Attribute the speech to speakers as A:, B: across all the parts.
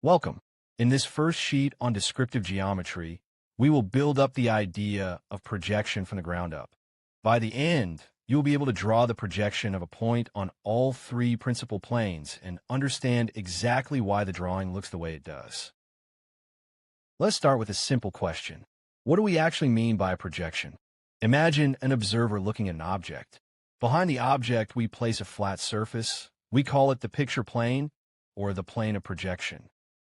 A: Welcome. In this first sheet on descriptive geometry, we will build up the idea of projection from the ground up. By the end, you'll be able to draw the projection of a point on all three principal planes and understand exactly why the drawing looks the way it does. Let's start with a simple question. What do we actually mean by a projection? Imagine an observer looking at an object. Behind the object, we place a flat surface. We call it the picture plane or the plane of projection.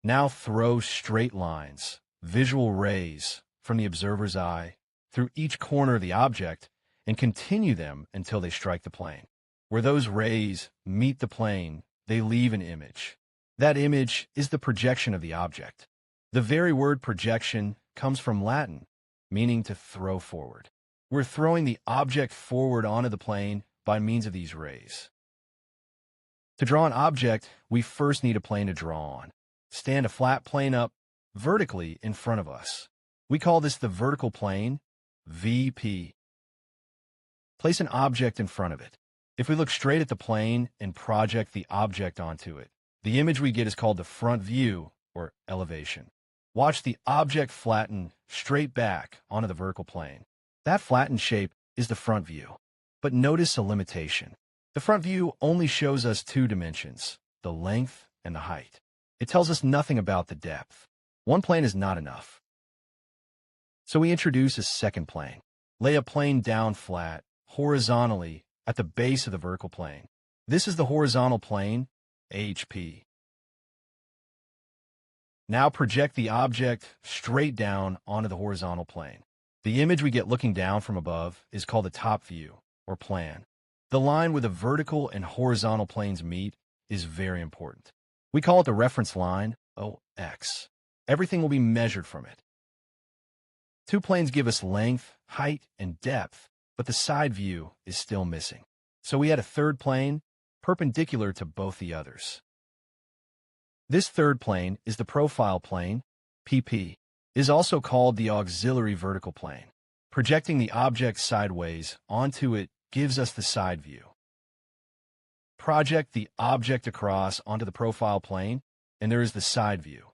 A: Now throw straight lines, visual rays, from the observer's eye through each corner of the object and continue them until they strike the plane. Where those rays meet the plane, they leave an image. That image is the projection of the object. The very word projection comes from Latin, meaning to throw forward. We're throwing the object forward onto the plane by means of these rays. To draw an object, we first need a plane to draw on. Stand a flat plane up vertically in front of us. We call this the vertical plane, VP. Place an object in front of it. If we look straight at the plane and project the object onto it, the image we get is called the front view or elevation. Watch the object flatten straight back onto the vertical plane. That flattened shape is the front view. But notice a limitation. The front view only shows us two dimensions, the length and the height. It tells us nothing about the depth. One plane is not enough. So we introduce a second plane. Lay a plane down flat, horizontally, at the base of the vertical plane. This is the horizontal plane, HP. Now project the object straight down onto the horizontal plane. The image we get looking down from above is called the top view, or plan. The line where the vertical and horizontal planes meet is very important. We call it the reference line, OX. Everything will be measured from it. Two planes give us length, height, and depth, but the side view is still missing. So we add a third plane, perpendicular to both the others. This third plane is the profile plane, PP. It is also called the auxiliary vertical plane. Projecting the object sideways onto it gives us the side view. Project the object across onto the profile plane, and there is the side view.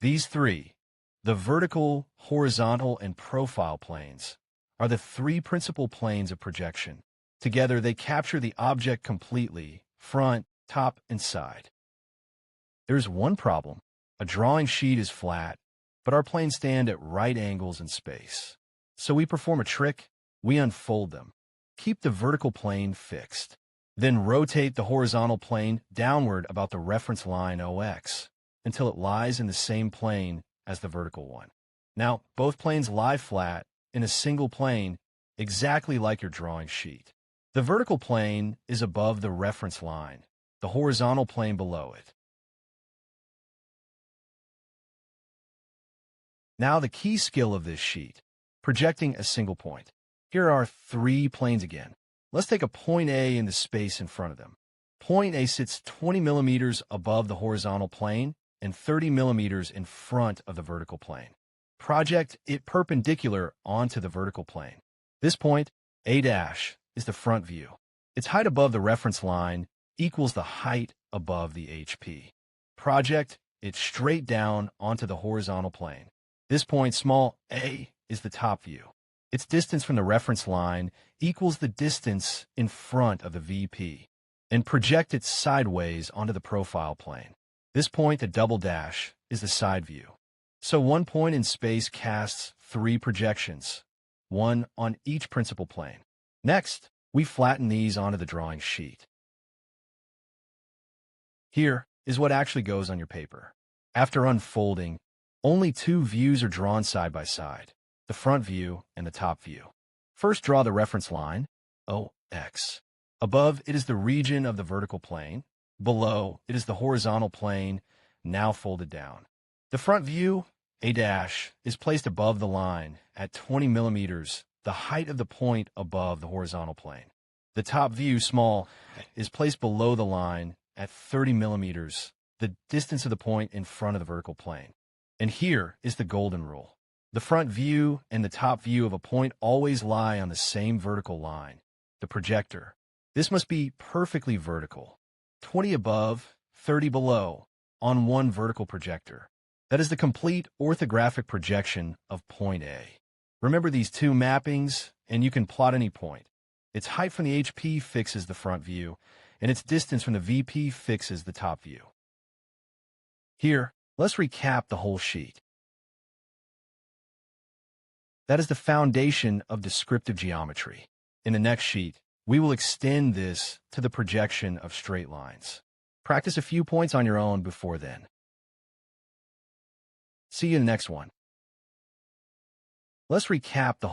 A: These three, the vertical, horizontal, and profile planes, are the three principal planes of projection. Together, they capture the object completely, front, top, and side. There's one problem. A drawing sheet is flat, but our planes stand at right angles in space. So we perform a trick. We unfold them. Keep the vertical plane fixed. Then rotate the horizontal plane downward about the reference line OX until it lies in the same plane as the vertical one. Now, both planes lie flat in a single plane, exactly like your drawing sheet. The vertical plane is above the reference line, the horizontal plane below it. Now the key skill of this sheet, projecting a single point. Here are three planes again. Let's take a point A in the space in front of them. Point A sits 20 millimeters above the horizontal plane and 30 millimeters in front of the vertical plane. Project it perpendicular onto the vertical plane. This point, A' is the front view. Its height above the reference line equals the height above the HP. Project it straight down onto the horizontal plane. This point, small a, is the top view. Its distance from the reference line equals the distance in front of the VP, and project it sideways onto the profile plane. This point, the double dash, is the side view. So one point in space casts three projections, one on each principal plane. Next, we flatten these onto the drawing sheet. Here is what actually goes on your paper. After unfolding, only two views are drawn side by side, the front view and the top view. First, draw the reference line, OX. Above, it is the region of the vertical plane. Below, it is the horizontal plane, now folded down. The front view, A', is placed above the line at 20 millimeters, the height of the point above the horizontal plane. The top view, small, is placed below the line at 30 millimeters, the distance of the point in front of the vertical plane. And here is the golden rule. The front view and the top view of a point always lie on the same vertical line, the projector. This must be perfectly vertical, 20 above, 30 below, on one vertical projector. That is the complete orthographic projection of point A. Remember these two mappings, and you can plot any point. Its height from the HP fixes the front view, and its distance from the VP fixes the top view. Here, let's recap the whole sheet. That is the foundation of descriptive geometry. In the next sheet, we will extend this to the projection of straight lines. Practice a few points on your own before then. See you in the next one. Let's recap the